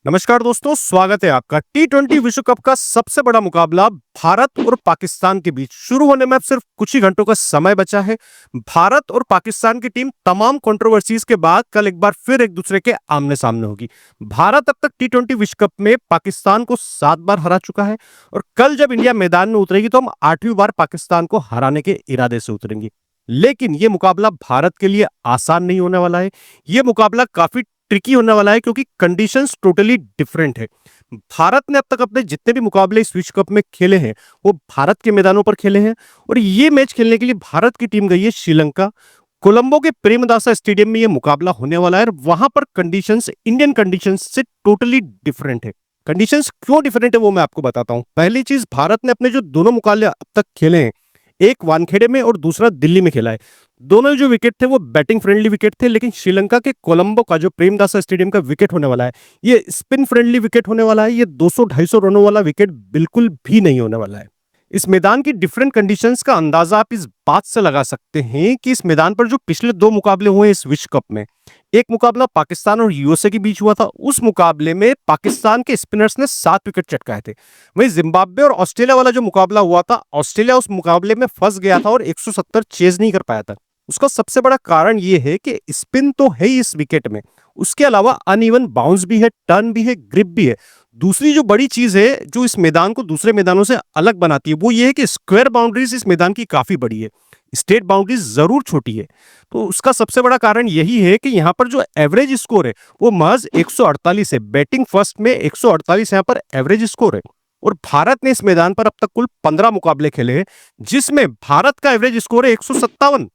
नमस्कार दोस्तों, स्वागत है आपका। टी20 विश्व कप का सबसे बड़ा मुकाबला भारत और पाकिस्तान के बीच शुरू होने में अब सिर्फ कुछ ही घंटों का समय बचा है। भारत और पाकिस्तान की टीम तमाम कंट्रोवर्सीज के बाद कल एक बार फिर एक दूसरे के आमने सामने होगी। भारत अब तक टी20 विश्व कप में पाकिस्तान को 7 बार हरा चुका है और कल जब इंडिया मैदान में उतरेगी तो हम 8वीं बार पाकिस्तान को हराने के इरादे से उतरेंगे। लेकिन यह मुकाबला भारत के लिए आसान नहीं होने वाला है। यह मुकाबला काफी ट्रिकी होने वाला है क्योंकि कंडीशंस टोटली डिफरेंट है। भारत ने अब तक अपने जितने भी मुकाबले इस विश्व कप में खेले हैं वो भारत के मैदानों पर खेले हैं और ये मैच खेलने के लिए भारत की टीम गई है श्रीलंका। कोलंबो के प्रेमदासा स्टेडियम में यह मुकाबला होने वाला है और वहां पर कंडीशंस इंडियन कंडीशंस से टोटली डिफरेंट है। कंडीशंस क्यों डिफरेंट है वो मैं आपको बताता हूं। पहली चीज, भारत ने अपने जो दोनों मुकाबले अब तक खेले हैं, एक वानखेड़े में और दूसरा दिल्ली में खेला है। दोनों जो विकेट थे वो बैटिंग फ्रेंडली विकेट थे, लेकिन श्रीलंका के कोलंबो का जो प्रेमदासा स्टेडियम का विकेट होने वाला है ये स्पिन फ्रेंडली विकेट होने वाला है। ये 200-250 रनों वाला विकेट बिल्कुल भी नहीं होने वाला है। इस मैदान की डिफरेंट कंडीशंस का अंदाजा आप इस बात से लगा सकते हैं कि इस मैदान पर जो पिछले 2 मुकाबले हुए इस विश्व कप में, एक मुकाबला पाकिस्तान और यूएसए के बीच हुआ था। उस मुकाबले में पाकिस्तान के स्पिनर्स ने 7 विकेट चटकाए थे। वहीं जिम्बाब्वे और ऑस्ट्रेलिया वाला जो मुकाबला हुआ था, ऑस्ट्रेलिया उस मुकाबले में फंस गया था और 170 चेज नहीं कर पाया था। उसका सबसे बड़ा कारण यह है कि स्पिन तो है ही इस विकेट में, उसके अलावा अनइवन बाउंस भी है, टर्न भी है, ग्रिप भी है। दूसरी जो बड़ी चीज है जो इस मैदान को दूसरे मैदानों से अलग बनाती है वो ये है कि स्क्वायर बाउंड्रीज इस मैदान की काफी बड़ी है, स्टेट बाउंड्रीज जरूर छोटी है। तो उसका सबसे बड़ा कारण यही है कि यहाँ पर जो एवरेज स्कोर है वो महज 148 है। बैटिंग फर्स्ट में 148 यहाँ पर एवरेज स्कोर है और भारत ने इस मैदान पर अब तक कुल 15 मुकाबले खेले हैं जिसमें भारत का एवरेज स्कोर है 157।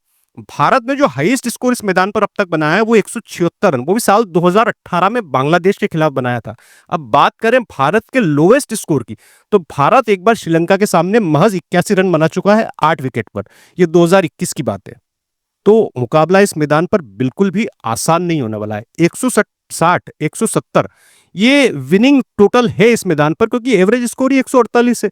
भारत ने जो हाईएस्ट स्कोर इस मैदान पर अब तक बनाया है वो 176 रन, वो भी साल 2018 में बांग्लादेश के खिलाफ बनाया था। अब बात करें भारत के लोएस्ट स्कोर की, तो भारत एक बार श्रीलंका के सामने महज 81 रन बना चुका है 8 विकेट पर। यह 2021 की बात है। तो मुकाबला इस मैदान पर बिल्कुल भी आसान नहीं होने वाला है। 160, 170 ये विनिंग टोटल है इस मैदान पर, क्योंकि एवरेज स्कोर ही 148 है।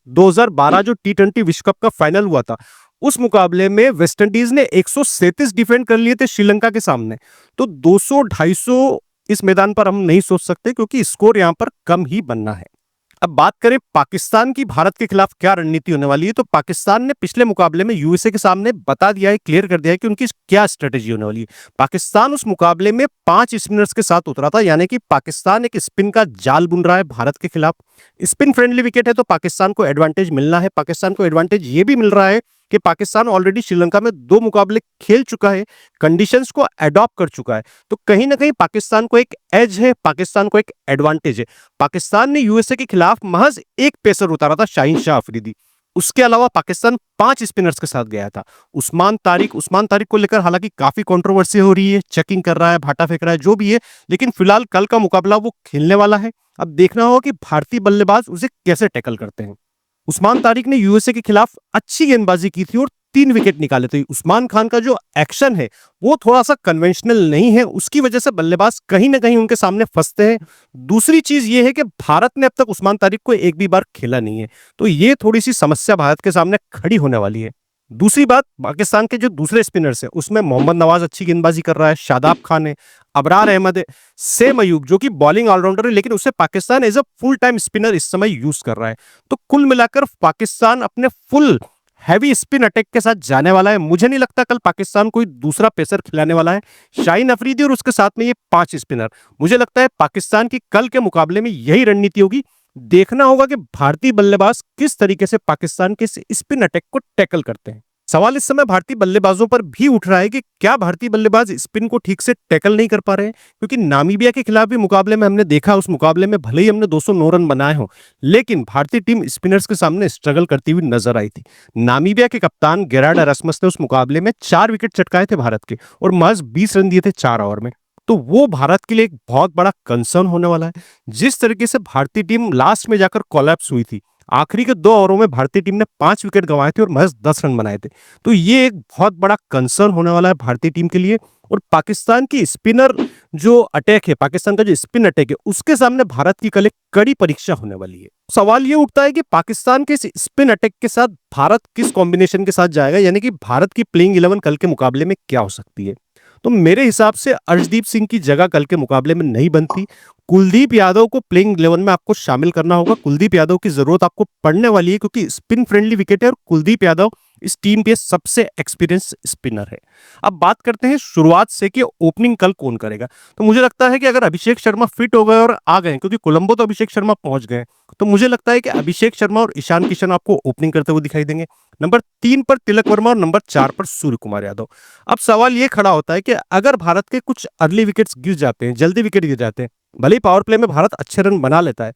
2012 जो टी20 विश्व कप का फाइनल हुआ था उस मुकाबले में वेस्टइंडीज ने 137 डिफेंड कर लिए थे श्रीलंका के सामने। तो 200-250 इस मैदान पर हम नहीं सोच सकते क्योंकि स्कोर यहां पर कम ही बनना है। अब बात करें पाकिस्तान की भारत के खिलाफ क्या रणनीति होने वाली है, तो पाकिस्तान ने पिछले मुकाबले में यूएसए के सामने बता दिया है, क्लियर कर दिया है कि उनकी क्या स्ट्रेटेजी होने वाली है। पाकिस्तान उस मुकाबले में 5 स्पिनर्स के साथ उतरा था, यानी कि पाकिस्तान एक स्पिन का जाल बुन रहा है भारत के खिलाफ। स्पिन फ्रेंडली विकेट है तो पाकिस्तान को एडवांटेज मिलना है। पाकिस्तान को एडवांटेज ये भी मिल रहा है कि पाकिस्तान ऑलरेडी श्रीलंका में 2 मुकाबले खेल चुका है, कंडीशंस को अडॉप्ट कर चुका है। तो कहीं ना कहीं पाकिस्तान को एक एज है, पाकिस्तान को एक एडवांटेज है। पाकिस्तान ने यूएसए के खिलाफ महज एक पेसर उतारा था, शाहीन शाह अफरीदी। उसके अलावा पाकिस्तान 5 स्पिनर्स के साथ गया था। उस्मान तारिक को लेकर हालांकि काफी कंट्रोवर्सी हो रही है, चेकिंग कर रहा है, भाटा फेंक रहा है, जो भी है, लेकिन फिलहाल कल का मुकाबला वो खेलने वाला है। अब देखना होगा कि भारतीय बल्लेबाज उसे कैसे टैकल करते हैं। उस्मान तारिक ने यूएसए के खिलाफ अच्छी गेंदबाजी की थी और 3 विकेट निकाले थे। उस्मान खान का जो एक्शन है वो थोड़ा सा कन्वेंशनल नहीं है, उसकी वजह से बल्लेबाज कहीं ना कहीं उनके सामने फंसते हैं। दूसरी चीज ये है कि भारत ने अब तक उस्मान तारिक को एक भी बार खेला नहीं है, तो ये थोड़ी सी समस्या भारत के सामने खड़ी होने वाली है। दूसरी बात, पाकिस्तान के जो दूसरे स्पिनर्स हैं उसमें मोहम्मद नवाज अच्छी गेंदबाजी कर रहा है, शादाब खान है, अबरार अहमद है, सेम अयूब जो कि बॉलिंग ऑलराउंडर है, लेकिन उसे Pakistan as a full time spinner इस समय यूज कर रहा है। तो कुल मिलाकर पाकिस्तान अपने फुल हैवी स्पिन अटैक के साथ जाने वाला है। मुझे नहीं लगता कल पाकिस्तान कोई दूसरा पेसर खिलाने वाला है। शाहीन अफरीदी और उसके साथ में ये 5 स्पिनर, मुझे लगता है पाकिस्तान की कल के मुकाबले में यही रणनीति होगी। देखना होगा कि भारतीय बल्लेबाज किस तरीके से पाकिस्तान के स्पिन अटैक को टैकल करते हैं। सवाल इस समय भारतीय बल्लेबाजों पर भी उठ रहा है कि क्या भारतीय बल्लेबाज स्पिन को ठीक से टैकल नहीं कर पा रहे हैं, क्योंकि नामीबिया के खिलाफ भी मुकाबले में हमने देखा, उस मुकाबले में भले ही हमने 209 रन बनाए हो, लेकिन भारतीय टीम स्पिनर्स के सामने स्ट्रगल करती हुई नजर आई थी। नामीबिया के कप्तान गेरार्ड एरास्मस ने उस मुकाबले में 4 विकेट चटकाए थे भारत के और महज 20 रन दिए थे 4 ओवर में। तो वो भारत के लिए एक बहुत बड़ा कंसर्न होने वाला है। जिस तरीके से भारतीय टीम लास्ट में जाकर कोलैप्स हुई थी, आखिरी के 2 ओवरों में भारतीय टीम ने 5 विकेट गंवाए थे और महज 10 रन बनाए थे, तो ये एक बहुत बड़ा कंसर्न होने वाला है भारतीय टीम के लिए। और पाकिस्तान की स्पिनर जो अटैक है, पाकिस्तान का जो स्पिन अटैक है, उसके सामने भारत की कल एक कड़ी परीक्षा होने वाली है। सवाल ये उठता है कि पाकिस्तान के इस स्पिन अटैक के साथ भारत किस कॉम्बिनेशन के साथ जाएगा, यानी कि भारत की प्लेइंग 11 कल के मुकाबले में क्या हो सकती है। तो मेरे हिसाब से अर्शदीप सिंह की जगह कल के मुकाबले में नहीं बनती। कुलदीप यादव को प्लेइंग 11 में आपको शामिल करना होगा। कुलदीप यादव की जरूरत आपको पड़ने वाली है क्योंकि स्पिन फ्रेंडली विकेट है और कुलदीप यादव इस टीम के सबसे एक्सपीरियंस स्पिनर है। अब बात करते हैं शुरुआत से कि ओपनिंग कल कौन करेगा। तो मुझे लगता है कि अगर अभिषेक शर्मा फिट हो गए और आ गए, क्योंकि कोलंबो तो अभिषेक शर्मा पहुंच गए, तो मुझे लगता है कि अभिषेक शर्मा और ईशान किशन आपको ओपनिंग करते हुए दिखाई देंगे। नंबर 3 पर तिलक वर्मा और नंबर 4 पर सूर्य कुमार यादव। अब सवाल ये खड़ा होता है कि अगर भारत के कुछ अर्ली विकेट्स गिर जाते हैं, जल्दी विकेट गिर जाते हैं, भले ही पावर प्ले में भारत अच्छे रन बना लेता है,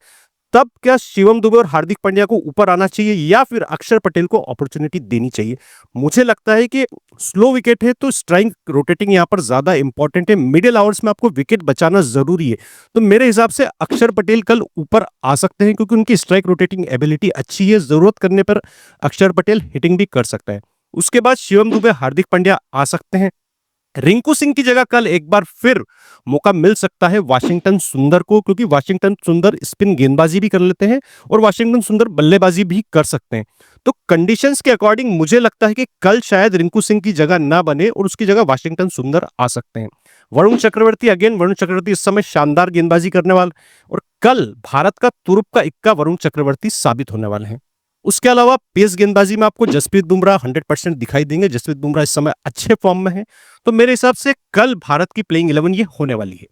तब क्या शिवम दुबे और हार्दिक पांड्या को ऊपर आना चाहिए या फिर अक्षर पटेल को अपॉर्चुनिटी देनी चाहिए? मुझे लगता है कि स्लो विकेट है तो स्ट्राइक रोटेटिंग यहां पर ज्यादा इंपॉर्टेंट है। मिडिल आवर्स में आपको विकेट बचाना जरूरी है। तो मेरे हिसाब से अक्षर पटेल कल ऊपर आ सकते हैं क्योंकि उनकी स्ट्राइक रोटेटिंग एबिलिटी अच्छी है। जरूरत करने पर अक्षर पटेल हिटिंग भी कर सकता है। उसके बाद शिवम दुबे, हार्दिक पांड्या आ सकते हैं। रिंकू सिंह की जगह कल एक बार फिर मौका मिल सकता है वाशिंगटन सुंदर को, क्योंकि वाशिंगटन सुंदर स्पिन गेंदबाजी भी कर लेते हैं और वाशिंगटन सुंदर बल्लेबाजी भी कर सकते हैं। तो कंडीशंस के अकॉर्डिंग मुझे लगता है कि कल शायद रिंकू सिंह की जगह ना बने और उसकी जगह वाशिंगटन सुंदर आ सकते हैं। वरुण चक्रवर्ती, अगेन वरुण चक्रवर्ती इस समय शानदार गेंदबाजी करने वाले और कल भारत का तुरुप का इक्का वरुण चक्रवर्ती साबित होने वाले हैं। उसके अलावा पेस गेंदबाजी में आपको जसप्रीत बुमराह 100% दिखाई देंगे। जसप्रीत बुमराह इस समय अच्छे फॉर्म में है। तो मेरे हिसाब से कल भारत की प्लेइंग 11 ये होने वाली है।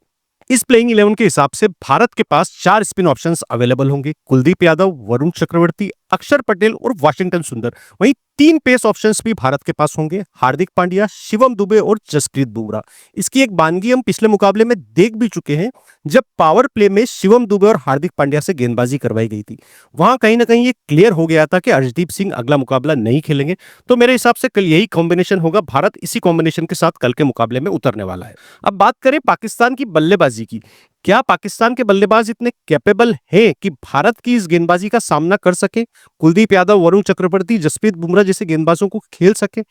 इस प्लेइंग 11 के हिसाब से भारत के पास 4 स्पिन ऑप्शंस अवेलेबल होंगे: कुलदीप यादव, वरुण चक्रवर्ती, अक्षर पटेल और वाशिंगटन सुंदर। वहीं 3 पेस ऑप्शंस भी भारत के पास होंगे: हार्दिक पांड्या, शिवम दुबे और जसप्रीत बुमराह। इसकी एक बानगी हम पिछले मुकाबले में देख भी चुके हैं, जब पावर प्ले में शिवम दुबे और हार्दिक पांड्या से गेंदबाजी करवाई गई थी। वहां कहीं ना कहीं ये क्लियर हो गया था कि अर्शदीप सिंह अगला मुकाबला नहीं खेलेंगे। तो मेरे हिसाब से कल यही कॉम्बिनेशन होगा। भारत इसी कॉम्बिनेशन के साथ कल के मुकाबले में उतरने वाला है। अब बात करें पाकिस्तान की बल्लेबाजी की। क्या पाकिस्तान के बल्लेबाज इतने कैपेबल हैं कि भारत की इस गेंदबाजी का सामना कर सके? कुलदीप यादव, वरुण चक्रवर्ती, जसप्रीत बुमराह जैसे गेंदबाजों को खेल सके?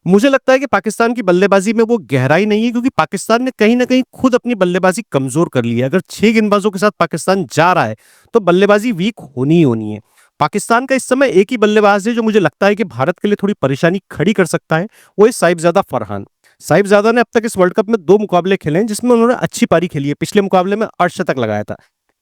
मुझे लगता है कि पाकिस्तान की बल्लेबाजी में वो गहराई नहीं है, क्योंकि पाकिस्तान ने कहीं ना कहीं खुद अपनी बल्लेबाजी कमजोर कर ली है। अगर 6 गेंदबाजों के साथ पाकिस्तान जा रहा है तो बल्लेबाजी वीक होनी ही होनी है। पाकिस्तान का इस समय एक ही बल्लेबाज है जो मुझे लगता है कि भारत के लिए थोड़ी परेशानी खड़ी कर सकता है, वो है साहिबजादा फरहान। साहिबजादा ने अब तक इस वर्ल्ड कप में 2 मुकाबले खेले हैं जिसमें उन्होंने अच्छी पारी खेली है। पिछले मुकाबले में अर्धशतक लगाया था।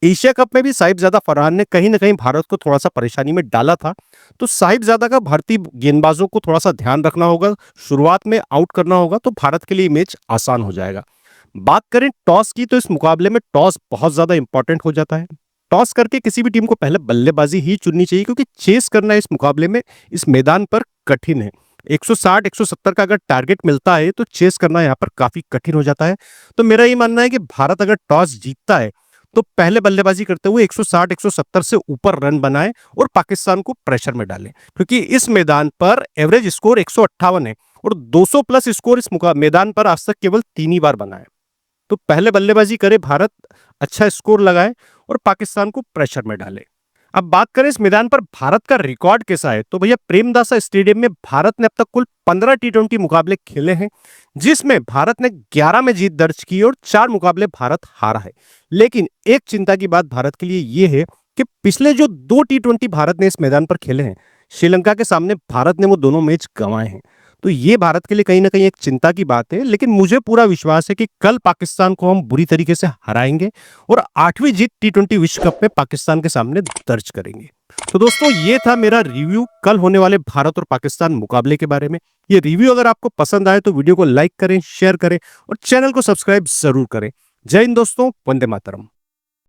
एशिया कप में भी साहिबजादा फरहान ने कहीं ना कहीं भारत को थोड़ा सा परेशानी में डाला था। तो साहिबजादा का भारतीय गेंदबाजों को थोड़ा सा ध्यान रखना होगा, शुरुआत में आउट करना होगा तो भारत के लिए मैच आसान हो जाएगा। बात करें टॉस की, तो इस मुकाबले में टॉस बहुत ज्यादा इंपॉर्टेंट हो जाता है। टॉस करके किसी भी टीम को पहले बल्लेबाजी ही चुननी चाहिए, क्योंकि चेस करना इस मुकाबले में, इस मैदान पर कठिन है। 160 170 का अगर टारगेट मिलता है तो चेस करना यहाँ पर काफी कठिन हो जाता है। तो मेरा ये मानना है कि भारत अगर टॉस जीतता है तो पहले बल्लेबाजी करते हुए 160 170 से ऊपर रन बनाए और पाकिस्तान को प्रेशर में डाले, क्योंकि इस मैदान पर एवरेज स्कोर 158 है और 200 प्लस स्कोर इस मैदान पर आज तक केवल 3 ही बार बना है। तो पहले बल्लेबाजी करे भारत, अच्छा स्कोर लगाए और पाकिस्तान को प्रेशर में डाले। अब बात करें इस मैदान पर भारत का रिकॉर्ड कैसा है, तो भैया प्रेमदासा स्टेडियम में भारत ने अब तक कुल 15 T20 मुकाबले खेले हैं, जिसमें भारत ने 11 में जीत दर्ज की और 4 मुकाबले भारत हारा है। लेकिन एक चिंता की बात भारत के लिए यह है कि पिछले जो 2 T20 भारत ने इस मैदान पर खेले हैं, श्रीलंका के सामने भारत ने वो दोनों मैच गंवाए हैं। तो ये भारत के लिए कहीं ना कहीं एक चिंता की बात है। लेकिन मुझे पूरा विश्वास है कि कल पाकिस्तान को हम बुरी तरीके से हराएंगे और 8वीं जीत T20 विश्व कप में पाकिस्तान के सामने दर्ज करेंगे। तो दोस्तों, ये था मेरा रिव्यू कल होने वाले भारत और पाकिस्तान मुकाबले के बारे में। ये रिव्यू अगर आपको पसंद आए तो वीडियो को लाइक करें, शेयर करें और चैनल को सब्सक्राइब जरूर करें। जय हिंद दोस्तों, वंदे मातरम।